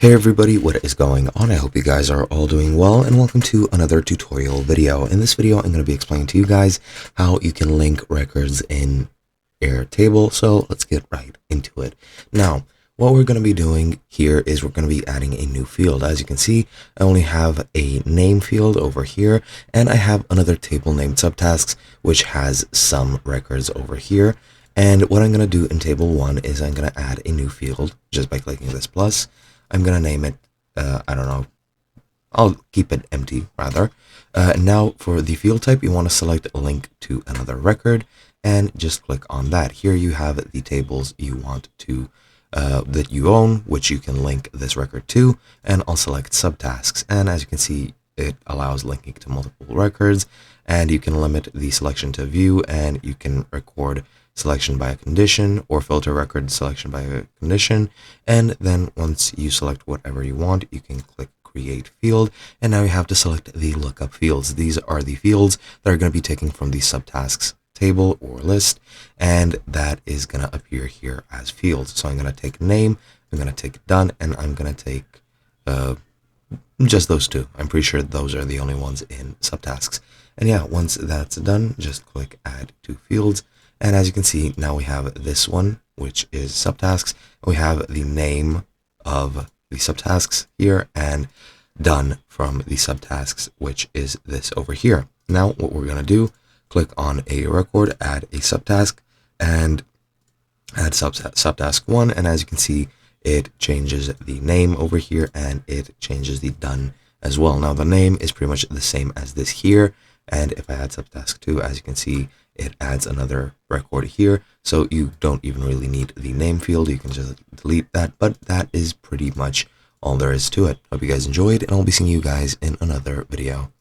Hey everybody, what is going on? I hope you guys are all doing well, and welcome to another tutorial video. In this video, I'm going to be explaining to you guys how you can link records in Airtable, so let's get right into it. Now, what we're going to be doing here is we're going to be adding a new field. As you can see, I only have a name field over here, and I have another table named subtasks, which has some records over here. And what I'm going to do in table 1 is I'm going to add a new field just by clicking this plus. I'm going to name it, I don't know, I'll keep it empty rather. Now for the field type, you want to select a link to another record and just click on that. Here you have the tables you want to, that you own, which you can link this record to, and I'll select subtasks. And as you can see, it allows linking to multiple records, and you can limit the selection to view, and you can record selection by a condition or filter record selection by a condition. And then once you select whatever you want, you can click create field, and now you have to select the lookup fields. These are the fields that are going to be taken from the subtasks table or list, and that is going to appear here as fields. So I'm going to take name, I'm going to take done, and I'm going to take just those two. I'm pretty sure those are the only ones in subtasks. And yeah, once that's done, just click add to fields. And as you can see, now we have this one, which is subtasks. We have the name of the subtasks here and done from the subtasks, which is this over here. Now what we're going to do, click on a record, add a subtask, and add subtask 1. And as you can see, it changes the name over here and it changes the done as well. Now the name is pretty much the same as this here. And if I add subtask 2, as you can see, it adds another record here. So you don't even really need the name field. You can just delete that. But that is pretty much all there is to it. Hope you guys enjoyed, and I'll be seeing you guys in another video.